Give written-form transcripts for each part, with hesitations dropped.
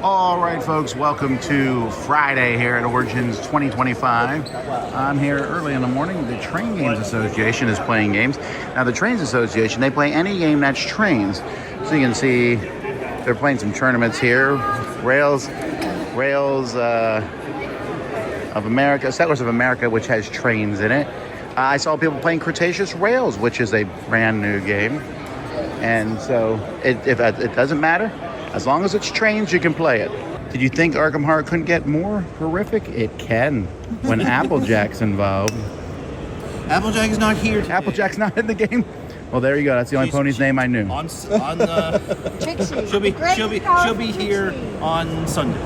All right, folks, welcome to Friday here at Origins 2025. I'm here early in the morning. The Train Games Association is playing games. Now, the Trains Association, they play any game that's trains. So you can see they're playing some tournaments here. Rails of America, Settlers of America, which has trains in it. I saw people playing Cretaceous Rails, which is a brand new game. And so it doesn't matter. As long as it's trains, you can play it. Did you think Arkham Horror couldn't get more horrific? It can when Applejack's involved. Applejack is not here today. Applejack's not in the game? Well, there you go. That's the only pony's name I knew. She'll be here on Sunday.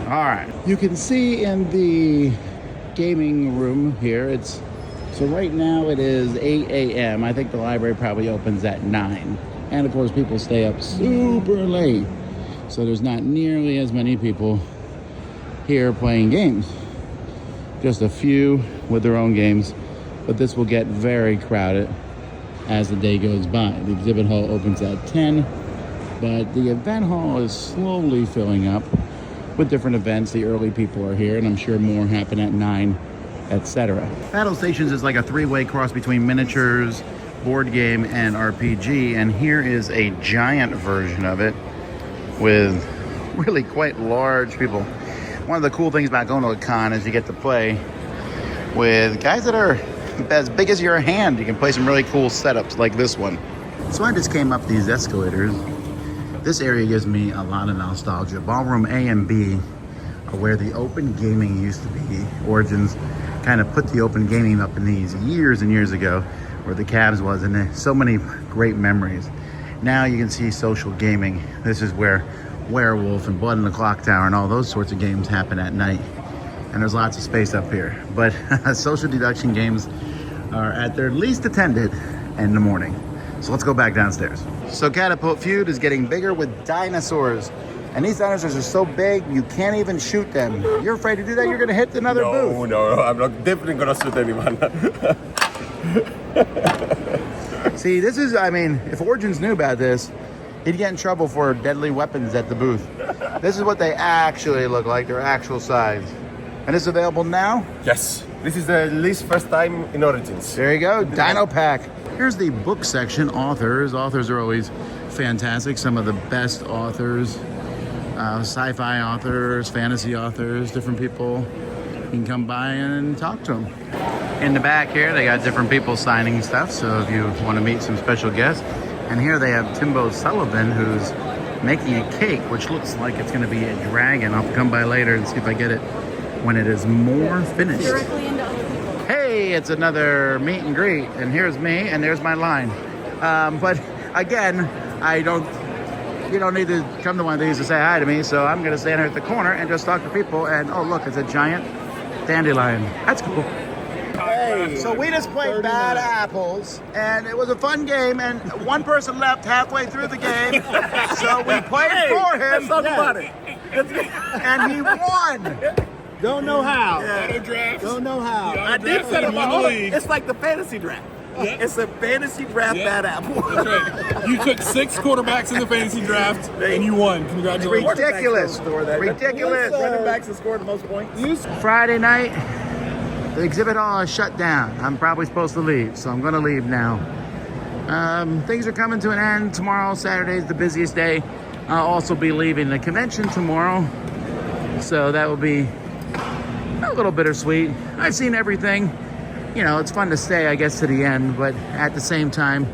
All right. You can see in the gaming room here, so right now it is 8 a.m. I think the library probably opens at 9. And of course, people stay up super late. So there's not nearly as many people here playing games. Just a few with their own games. But this will get very crowded as the day goes by. The exhibit hall opens at 10. But the event hall is slowly filling up with different events. The early people are here, and I'm sure more happen at 9, etc. Battle Stations is like a three-way cross between miniatures, board game, and RPG. And here is a giant version of it with really quite large people. One of the cool things about going to a con is you get to play with guys that are as big as your hand. You can play some really cool setups like this one. So I just came up these escalators. This area gives me a lot of nostalgia. Ballroom A and B are where the open gaming used to be. Origins kind of put the open gaming up in these years and years ago where the cabs was, and so many great memories. Now you can see social gaming. This is where Werewolf and Blood in the Clock Tower and all those sorts of games happen at night. And there's lots of space up here. But social deduction games are at their least attended in the morning. So let's go back downstairs. So Catapult Feud is getting bigger with dinosaurs. And these dinosaurs are so big, you can't even shoot them. You're afraid to do that? You're gonna hit another booth. No, I'm not definitely gonna shoot anyone. See, this is, I mean, if Origins knew about this, he'd get in trouble for deadly weapons at the booth. This is what they actually look like, their actual size. And it's available now? Yes, this is the least first time in Origins. There you go, Dino Pack. Here's the book section, authors. Authors are always fantastic. Some of the best authors, sci-fi authors, fantasy authors, different people. You can come by and talk to them. In the back here, they got different people signing stuff, so if you want to meet some special guests. And here they have Timbo Sullivan, who's making a cake, which looks like it's going to be a dragon. I'll come by later and see if I get it when it is more finished. Directly into other people. Hey, it's another meet and greet, and here's me, and there's my line. But again, you don't need to come to one of these to say hi to me, so I'm going to stand here at the corner and just talk to people, and oh look, it's a giant dandelion. That's cool. So we just played Bad Apples, and it was a fun game, and one person left halfway through the game, so we played for him. Let's talk about it. And he won. Don't know how. Draft. Don't know how. I did set up my league. It's like the fantasy draft. Yeah. It's a fantasy draft Bad Apple. That's right. You took 6 quarterbacks in the fantasy draft, and you won. Congratulations. Ridiculous. Ridiculous. Running backs that scored the most points. Friday night, the exhibit hall is shut down. I'm probably supposed to leave, so I'm going to leave now. Things are coming to an end. Tomorrow, Saturday, is the busiest day. I'll also be leaving the convention tomorrow, so that will be a little bittersweet. I've seen everything. You know, it's fun to stay, I guess, to the end, but at the same time,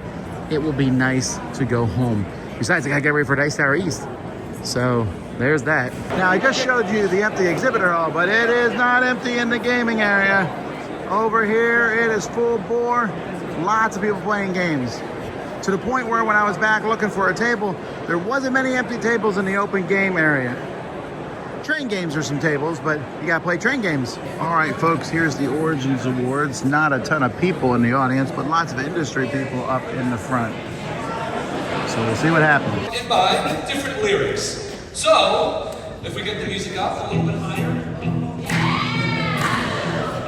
it will be nice to go home. Besides, I gotta get ready for Dice Tower East. So there's that. Now, I just showed you the empty exhibitor hall, but it is not empty in the gaming area. Over here, it is full bore. Lots of people playing games. To the point where when I was back looking for a table, there wasn't many empty tables in the open game area. Train games are some tables, but you gotta play train games. All right, folks, here's the Origins Awards. Not a ton of people in the audience, but lots of industry people up in the front. So we'll see what happens. And by different lyrics. So, if we get the music up a little bit higher.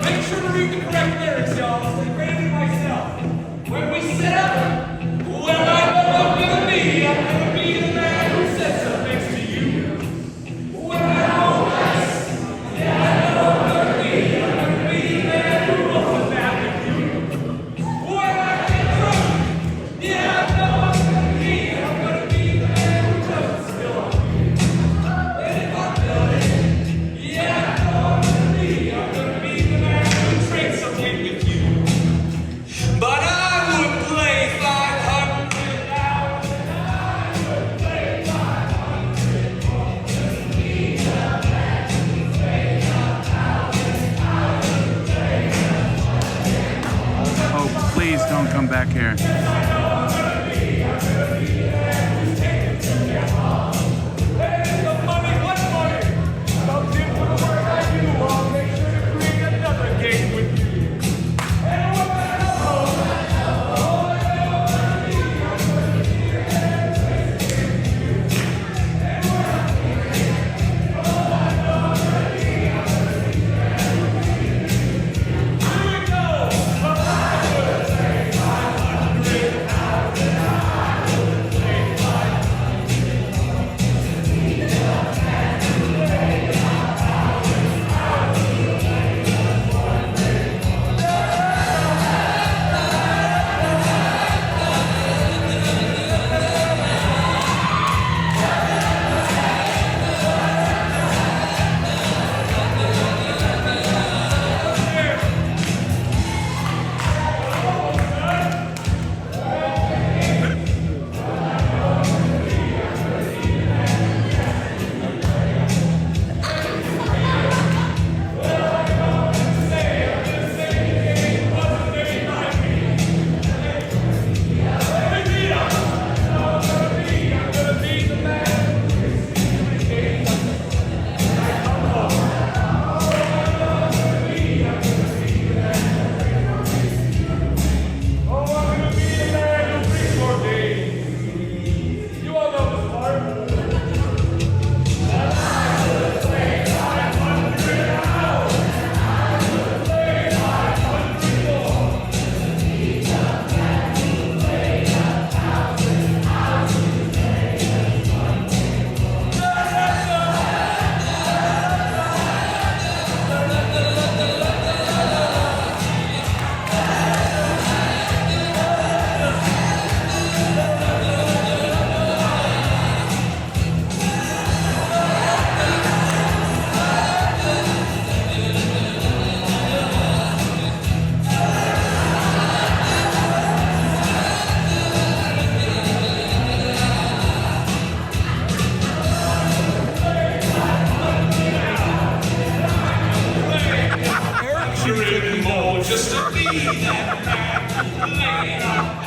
Make sure to read the correct lyrics, y'all. It's like Randy myself. When we set up, when I go up with me, I'm gonna be the man who sets up next to you. Please don't come back here.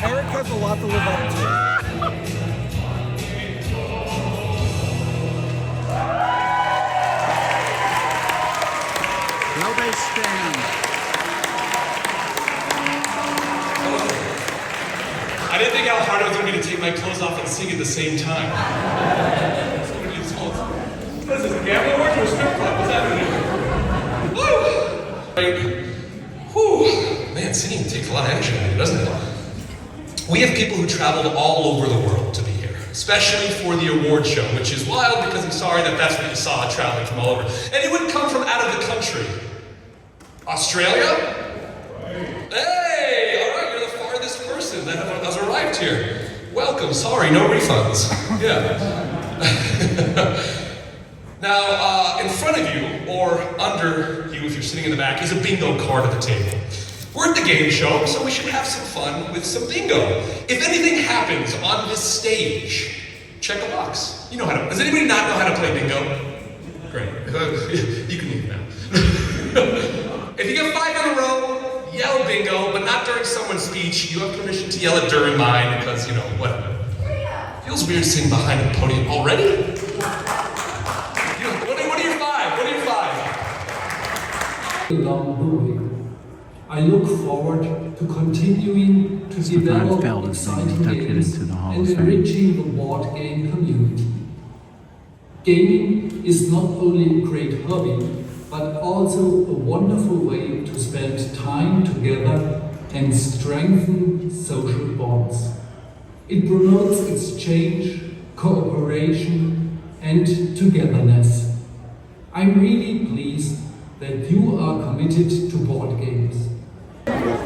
Eric has a lot to live up to. No base stand. I didn't think how hard it was going to be to take my clothes off and sing at the same time. What is this, a gambling work or a strip club? What's happening here? Woo! Right. Whew. Man, singing takes a lot of energy, doesn't it? We have people who traveled all over the world to be here, especially for the award show, which is wild because I'm sorry that that's what you saw traveling from all over. And you wouldn't come from out of the country. Australia? Hey, all right, you're the farthest person that has arrived here. Welcome, sorry, no refunds. Yeah. Now, in front of you, or under you if you're sitting in the back, is a bingo card at the table. We're at the game show, so we should have some fun with some bingo. If anything happens on this stage, check a box. You know how to, does anybody not know how to play bingo? Great, you can leave now. If you get 5 in a row, yell bingo, but not during someone's speech. You have permission to yell it during mine because, you know, whatever. Feels weird sitting behind a podium already. What are your 5? What are your 5? Along the way, I look forward to continuing to develop exciting games and enriching the board game community. Gaming is not only a great hobby, but also a wonderful way to spend time together and strengthen social bonds. It promotes exchange, cooperation, and togetherness. I'm really pleased that you are committed to board games.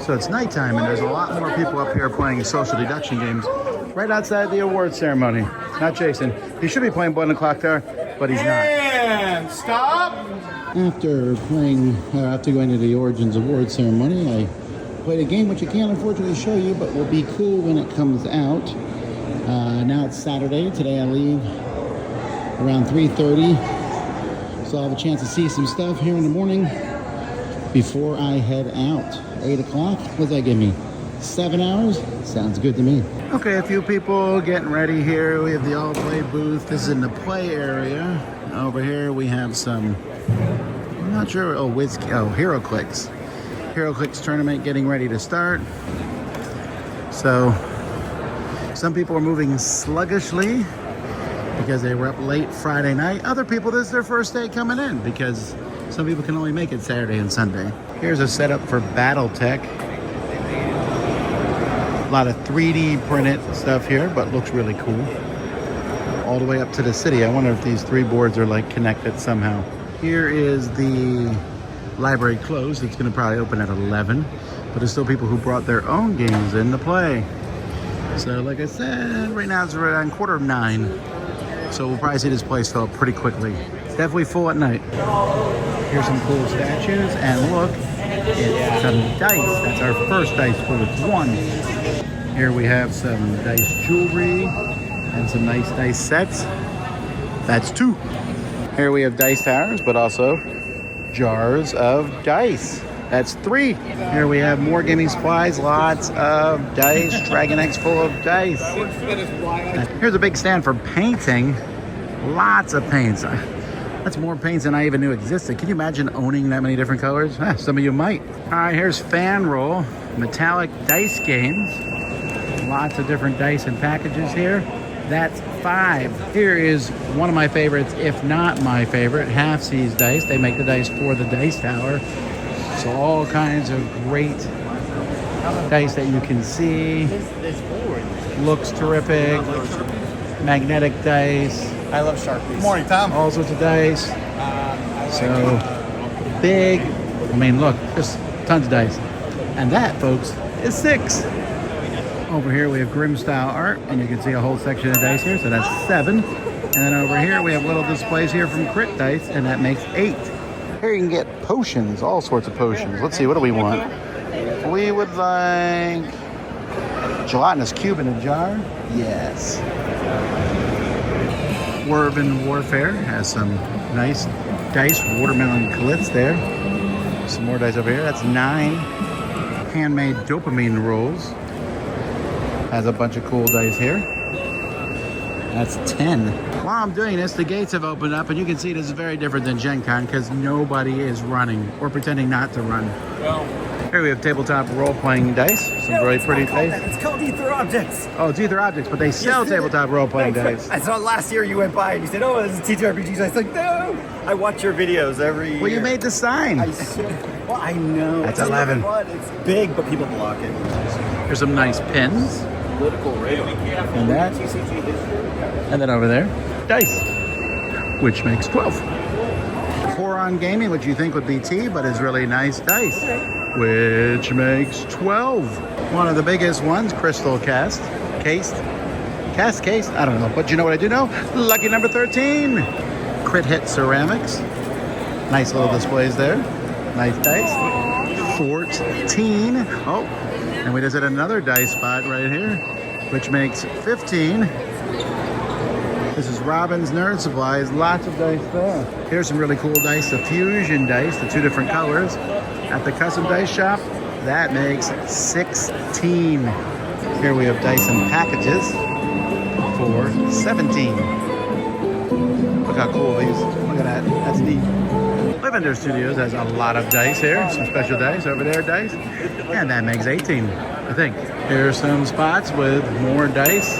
So it's nighttime and there's a lot more people up here playing social deduction games right outside the award ceremony. Not Jason. He should be playing 1 o'clock there, but he's not. And stop! After going to the Origins Award ceremony, I played a game which I can't unfortunately show you, but will be cool when it comes out. Now it's Saturday. Today I leave around 3:30. So I'll have a chance to see some stuff here in the morning before I head out. 8 o'clock, what does that give me? 7 hours? Sounds good to me. Okay, a few people getting ready here. We have the all play booth. This is in the play area. Over here we have some, I'm not sure, HeroClix. HeroClix tournament getting ready to start. So some people are moving sluggishly because they were up late Friday night. Other people, this is their first day coming in because some people can only make it Saturday and Sunday. Here's a setup for BattleTech. A lot of 3D printed stuff here, but looks really cool. All the way up to the city. I wonder if these 3 boards are like connected somehow. Here is the library closed. It's gonna probably open at 11, but there's still people who brought their own games in to play. So like I said, right now it's around 9:15. So we'll probably see this place fill up pretty quickly. It's definitely full at night. Here's some cool statues, and look, it's some dice. That's our first dice pool. It's 1. Here we have some dice jewelry and some nice dice sets. That's 2. Here we have dice towers, but also jars of dice. That's 3. Here we have more gaming supplies, lots of dice, Dragon X full of dice. Here's a big stand for painting. Lots of paints. That's more paints than I even knew existed. Can you imagine owning that many different colors? Some of you might. All right, here's Fan Roll, metallic dice games. Lots of different dice and packages here. That's 5. Here is one of my favorites, if not my favorite, Half Seas Dice. They make the dice for the Dice Tower. So all kinds of great dice that you can see. Looks terrific. Magnetic dice. I love Sharpies. Good morning, Tom. All sorts of dice. So big. I mean, look, there's tons of dice. And that, folks, is 6. Over here we have Grimm style art, and you can see a whole section of dice here, so that's 7. And then over here we have little displays here from Crit Dice, and that makes 8. Here you can get potions, all sorts of potions. Let's see, what do we want? We would like gelatinous cube in a jar. Yes. Urban Warfare has some nice dice, watermelon glitz there. Some more dice over here. That's 9. Handmade dopamine rolls. Has a bunch of cool dice here. That's 10. While I'm doing this, the gates have opened up, and you can see this is very different than Gen Con because nobody is running or pretending not to run. Here we have tabletop role-playing dice. Some really pretty dice. It's called Ether Objects. Oh, it's Ether Objects, but they sell tabletop role-playing dice. I saw last year you went by and you said, "Oh, this is TTRPGs." I was like, "No." I watch your videos every year. Well, you made the sign. Well, I know. That's 11. It's big, but people block it. Here's some nice pins. Political radar. And that. And then over there, dice, which makes 12. Horon Gaming, which you think would be T, but is really nice dice, which makes 12. One of the biggest ones, crystal cased, I don't know, but you know what I do know? Lucky number 13. Crit Hit Ceramics. Nice little displays there. Nice dice. 14. Oh, and we just hit another dice spot right here, which makes 15. This is Robin's Nerd Supplies. Lots of dice there. Here's some really cool dice. The Fusion dice, the 2 different colors. At the Custom Dice Shop, that makes 16. Here we have dice in packages for 17. Look how cool these. Look at that. That's neat. Lavender Studios has a lot of dice here. Some special dice over there, dice. And that makes 18, I think. Here's some spots with more dice.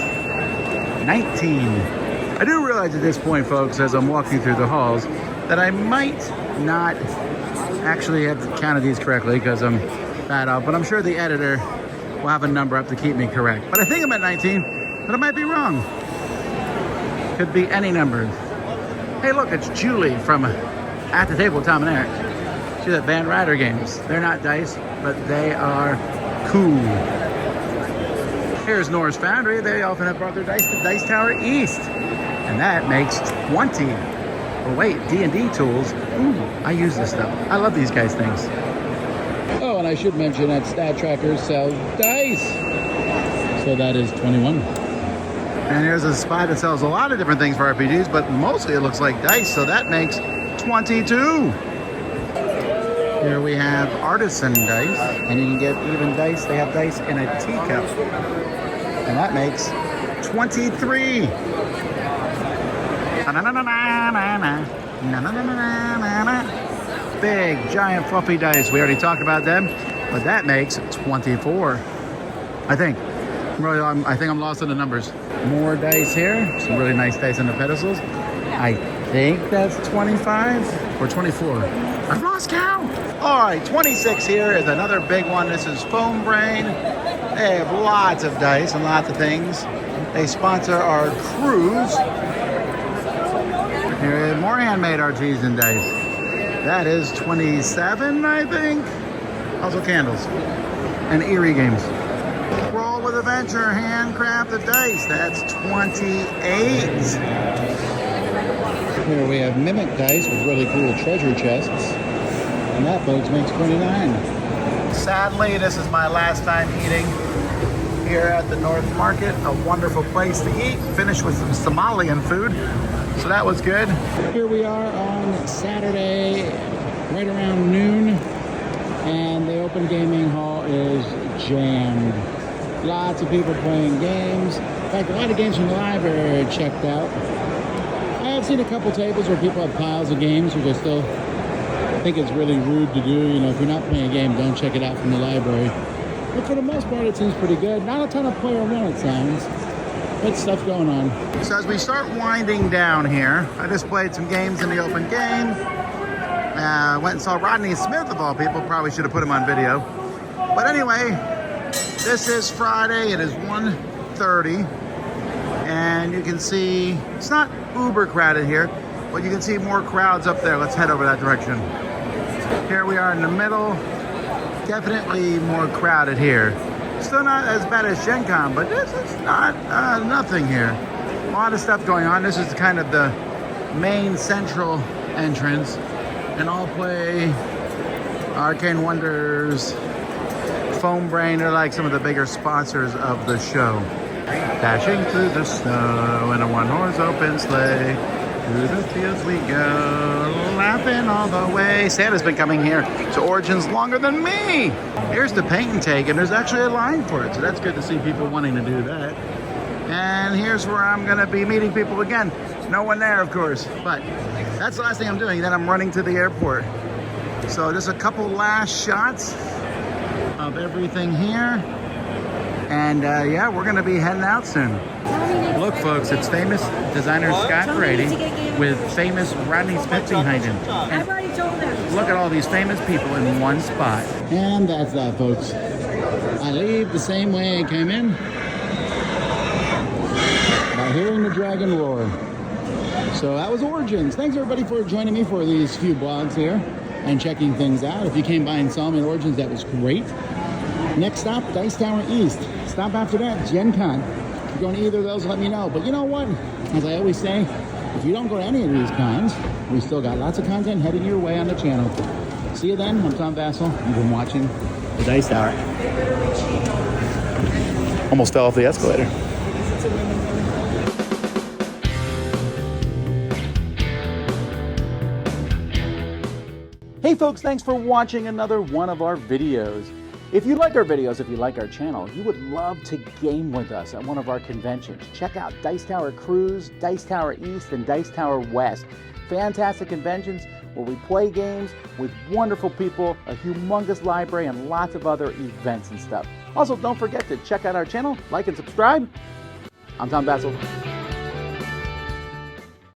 19. I do realize at this point, folks, as I'm walking through the halls, that I might not actually have counted these correctly because I'm bad off, but I'm sure the editor will have a number up to keep me correct. But I think I'm at 19, but I might be wrong. Could be any number. Hey, look, it's Julie from At the Table with Tom and Eric. She's at Van Ryder Games. They're not dice, but they are cool. Here's Norris Foundry. They often have brought their dice to Dice Tower East. And that makes 20. Oh wait, D&D tools. Ooh, I use this stuff. I love these guys' things. Oh, and I should mention that Stat Tracker sells dice. So that is 21. And here's a spot that sells a lot of different things for RPGs, but mostly it looks like dice, so that makes 22. Here we have artisan dice, and you can get even dice. They have dice in a teacup, and that makes 23. Big, giant, fluffy dice. We already talked about them, but that makes 24. I think. Really, I think I'm lost in the numbers. More dice here. Some really nice dice on the pedestals. I think that's 25 or 24. I've lost count. All right, 26 here is another big one. This is Foam Brain. They have lots of dice and lots of things. They sponsor our cruise. Here, more handmade artisan dice. That is 27, I think. Also candles and Erie games. Roll with Adventure, handcrafted dice. That's 28. Here we have Mimic dice with really cool treasure chests. And that, folks, makes 29. Sadly, this is my last time eating here at the North Market. A wonderful place to eat. Finished with some Somalian food. So that was good. Here we are on Saturday, right around noon. And the open gaming hall is jammed. Lots of people playing games. In fact, a lot of games from the library are checked out. I've seen a couple tables where people have piles of games, which I still think it's really rude to do. You know, if you're not playing a game, don't check it out from the library. But for the most part, it seems pretty good. Not a ton of player one, it sounds, but stuff going on. So as we start winding down here, I just played some games in the open game. Went and saw Rodney Smith, of all people. Probably should have put him on video. But anyway, this is Friday. It is 1:30. And you can see, it's not uber crowded here, but you can see more crowds up there. Let's head over that direction. Here we are in the middle. Definitely more crowded here. Still not as bad as Gen Con, but this is not nothing here. A lot of stuff going on. This is kind of the main central entrance. And I'll play Arcane Wonders, Foam Brain. They're like some of the bigger sponsors of the show. Dashing through the snow in a one-horse open sleigh. Through the fields we go, laughing all the way. Santa's been coming here to Origins longer than me. Here's the paint and take, and there's actually a line for it. So that's good to see people wanting to do that. And here's where I'm gonna be meeting people again. No one there, of course, but that's the last thing I'm doing. Then I'm running to the airport. So just a couple last shots of everything here. And yeah, we're gonna be heading out soon. Look, folks, it's famous designer Scott Brady with famous Rodney Smith behind him. I've already told them. Look at all these famous people in one spot. And that's that, folks. I leave the same way I came in, by hearing the dragon roar. So that was Origins. Thanks everybody for joining me for these few blogs here and checking things out. If you came by and saw me at Origins, that was great. Next stop, Dice Tower East. Stop after that, Gen Con. If you're going to either of those, let me know. But you know what? As I always say, if you don't go to any of these cons, we still got lots of content heading your way on the channel. See you then. I'm Tom Vasel. You've been watching the Dice Tower. Almost fell off the escalator. Hey folks, thanks for watching another one of our videos. If you like our videos, if you like our channel, you would love to game with us at one of our conventions. Check out Dice Tower Cruise, Dice Tower East, and Dice Tower West. Fantastic conventions where we play games with wonderful people, a humongous library, and lots of other events and stuff. Also, don't forget to check out our channel, like and subscribe. I'm Tom Vasel.